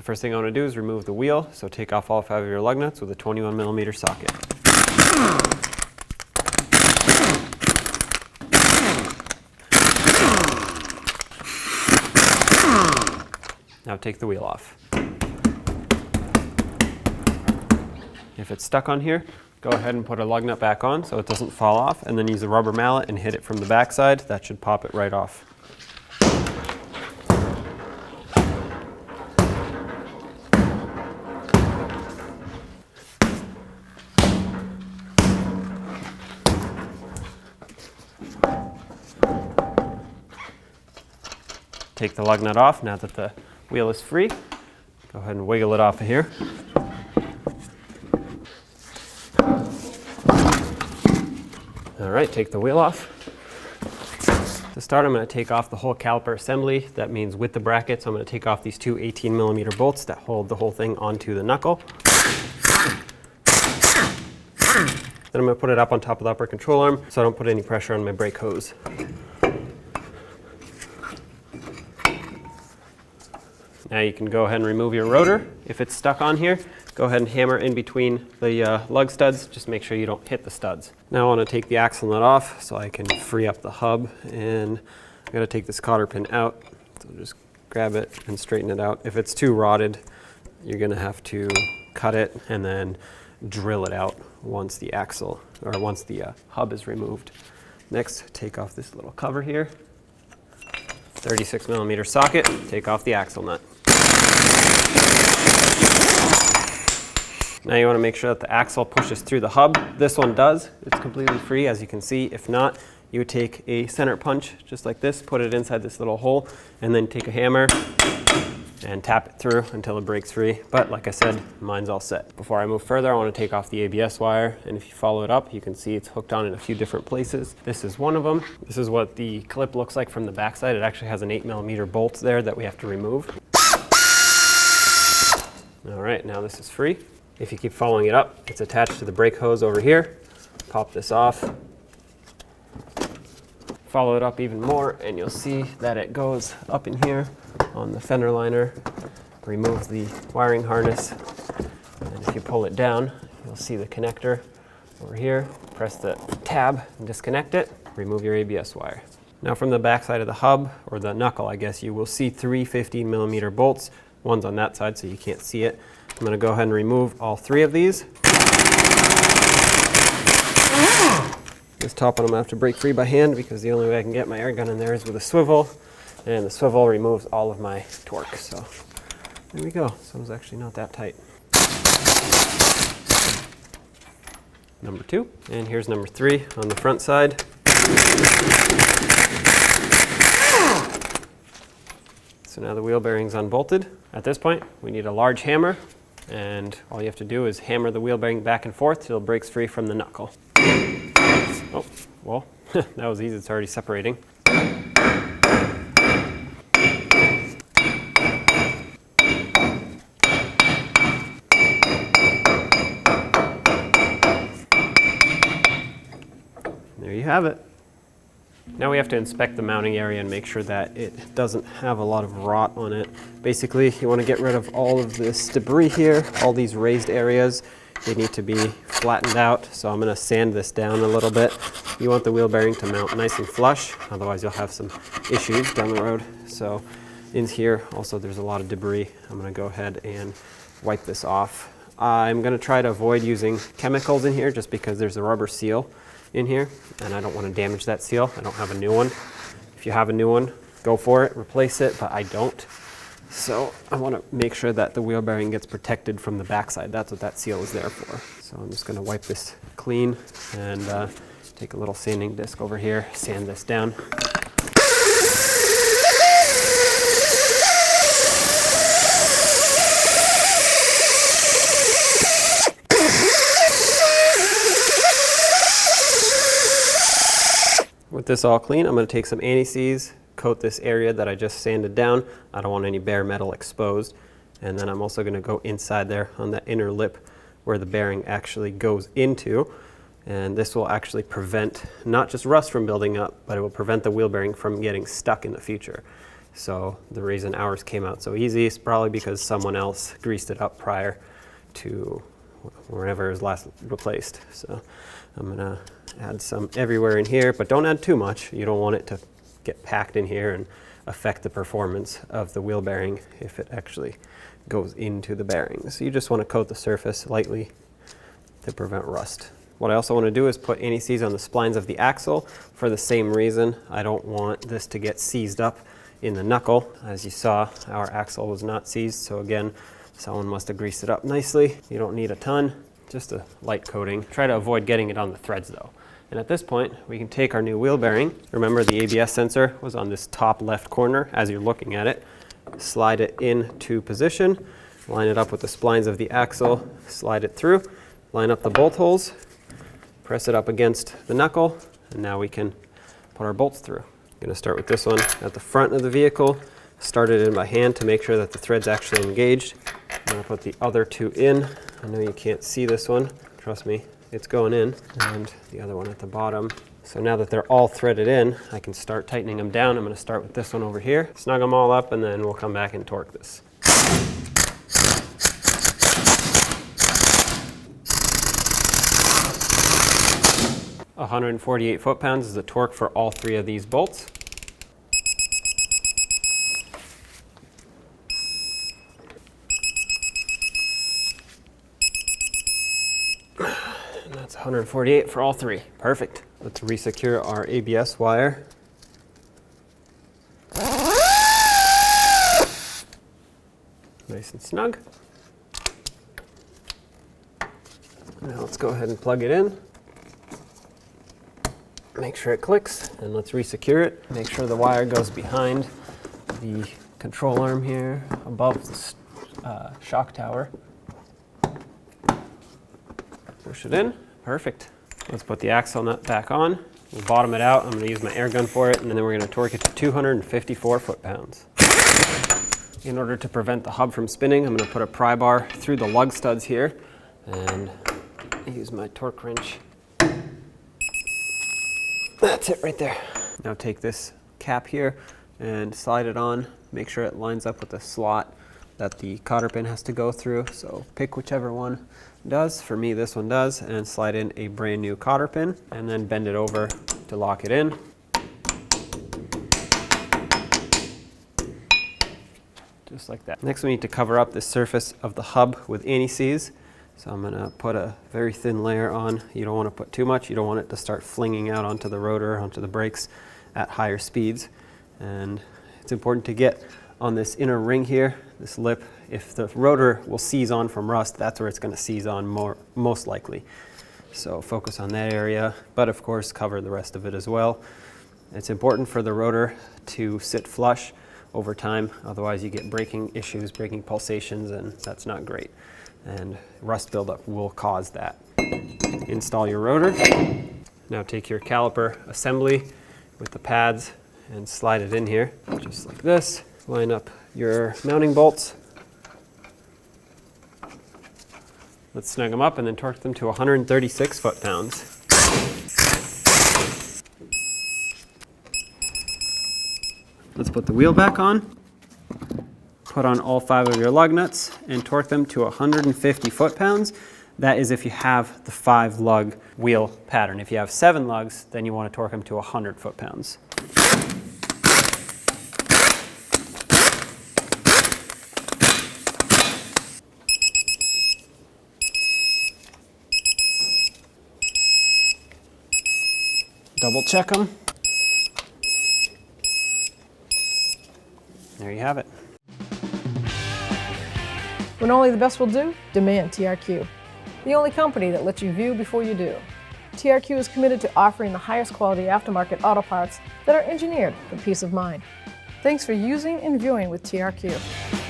The first thing I want to do is remove the wheel, so take off all 5 of your lug nuts with a 21mm socket. Now take the wheel off. If it's stuck on here, go ahead and put a lug nut back on so it doesn't fall off, and then use a rubber mallet and hit it from the back side. That should pop it right off. Take the lug nut off now that the wheel is free. Go ahead and wiggle it off of here. All right, take the wheel off. To start, I'm going to take off the whole caliper assembly. That means with the brackets, I'm going to take off these two 18mm bolts that hold the whole thing onto the knuckle. Then I'm going to put it up on top of the upper control arm so I don't put any pressure on my brake hose. Now you can go ahead and remove your rotor. If it's stuck on here, go ahead and hammer in between the lug studs. Just make sure you don't hit the studs. Now I want to take the axle nut off so I can free up the hub, and I'm going to take this cotter pin out. So just grab it and straighten it out. If it's too rotted, you're going to have to cut it and then drill it out once the axle, or once the hub is removed. Next, take off this little cover here. 36mm socket, take off the axle nut. Now you want to make sure that the axle pushes through the hub. This one does. It's completely free, as you can see. If not, you would take a center punch just like this, put it inside this little hole, and then take a hammer and tap it through until it breaks free. But like I said, mine's all set. Before I move further, I want to take off the ABS wire, and if you follow it up, you can see it's hooked on in a few different places. This is one of them. This is what the clip looks like from the backside. It actually has an 8mm bolt there that we have to remove. All right, now this is free. If you keep following it up, it's attached to the brake hose over here. Pop this off. Follow it up even more, and you'll see that it goes up in here on the fender liner. Remove the wiring harness, and if you pull it down, you'll see the connector over here. Press the tab and disconnect it. Remove your ABS wire. Now from the back side of the hub, or the knuckle I guess, you will see 3 15mm bolts. One's on that side so you can't see it. I'm going to go ahead and remove all 3 of these. This top one I'm going to have to break free by hand because the only way I can get my air gun in there is with a swivel, and the swivel removes all of my torque. So there we go. So it's actually not that tight. Number 2, and here's number 3 on the front side. So now the wheel bearing's unbolted. At this point, we need a large hammer, and all you have to do is hammer the wheel bearing back and forth till it breaks free from the knuckle. Oh, well, that was easy. It's already separating. There you have it. Now we have to inspect the mounting area and make sure that it doesn't have a lot of rot on it. Basically, you want to get rid of all of this debris here, all these raised areas. They need to be flattened out, so I'm going to sand this down a little bit. You want the wheel bearing to mount nice and flush, otherwise you'll have some issues down the road. So in here, also there's a lot of debris. I'm going to go ahead and wipe this off. I'm going to try to avoid using chemicals in here just because there's a rubber seal in here, and I don't want to damage that seal. I don't have a new one. If you have a new one, go for it, replace it, but I don't. So I want to make sure that the wheel bearing gets protected from the backside. That's what that seal is there for. So I'm just going to wipe this clean and take a little sanding disc over here, sand this down. With this all clean, I'm going to take some anti-seize, coat this area that I just sanded down. I don't want any bare metal exposed. And then I'm also going to go inside there on that inner lip where the bearing actually goes into. And this will actually prevent not just rust from building up, but it will prevent the wheel bearing from getting stuck in the future. So the reason ours came out so easy is probably because someone else greased it up prior to whenever it was last replaced. So I'm gonna add some everywhere in here, but don't add too much. You don't want it to get packed in here and affect the performance of the wheel bearing if it actually goes into the bearings. So you just want to coat the surface lightly to prevent rust. What I also want to do is put anti-seize on the splines of the axle for the same reason. I don't want this to get seized up in the knuckle. As you saw, our axle was not seized, so again, someone must have greased it up nicely. You don't need a ton, just a light coating. Try to avoid getting it on the threads though. And at this point, we can take our new wheel bearing. Remember, the ABS sensor was on this top left corner as you're looking at it. Slide it into position, line it up with the splines of the axle, slide it through, line up the bolt holes, press it up against the knuckle, and now we can put our bolts through. I'm going to start with this one at the front of the vehicle, start it in by hand to make sure that the thread's actually engaged. I'm going to put the other two in. I know you can't see this one, trust me, it's going in, and the other one at the bottom. So now that they're all threaded in, I can start tightening them down. I'm going to start with this one over here, snug them all up, and then we'll come back and torque this. A 148 foot-pounds is the torque for all three of these bolts. And that's 148 for all three. Perfect. Let's resecure our ABS wire. Nice and snug. Now let's go ahead and plug it in. Make sure it clicks, and let's resecure it. Make sure the wire goes behind the control arm here, above the shock tower. Push it in. Perfect. Let's put the axle nut back on. We'll bottom it out. I'm going to use my air gun for it, and then we're going to torque it to 254 foot-pounds. In order to prevent the hub from spinning, I'm going to put a pry bar through the lug studs here and use my torque wrench. That's it right there. Now take this cap here and slide it on. Make sure it lines up with the slot that the cotter pin has to go through. So pick whichever one does. For me, this one does. And slide in a brand new cotter pin and then bend it over to lock it in. Just like that. Next, we need to cover up the surface of the hub with anti-seize. So I'm going to put a very thin layer on. You don't want to put too much. You don't want it to start flinging out onto the rotor, onto the brakes at higher speeds. And it's important to get on this inner ring here, this lip. If the rotor will seize on from rust, that's where it's going to seize on most likely. So focus on that area, but of course cover the rest of it as well. It's important for the rotor to sit flush over time, otherwise you get braking issues, braking pulsations, and that's not great. And rust buildup will cause that. Install your rotor. Now take your caliper assembly with the pads and slide it in here, just like this. Line up your mounting bolts. Let's snug them up and then torque them to 136 foot-pounds. Let's put the wheel back on. Put on all 5 of your lug nuts and torque them to 150 foot-pounds. That is if you have the 5 lug wheel pattern. If you have 7 lugs, then you want to torque them to 100 foot-pounds. Double check them. There you have it. When only the best will do, demand TRQ. The only company that lets you view before you do. TRQ is committed to offering the highest quality aftermarket auto parts that are engineered for peace of mind. Thanks for using and viewing with TRQ.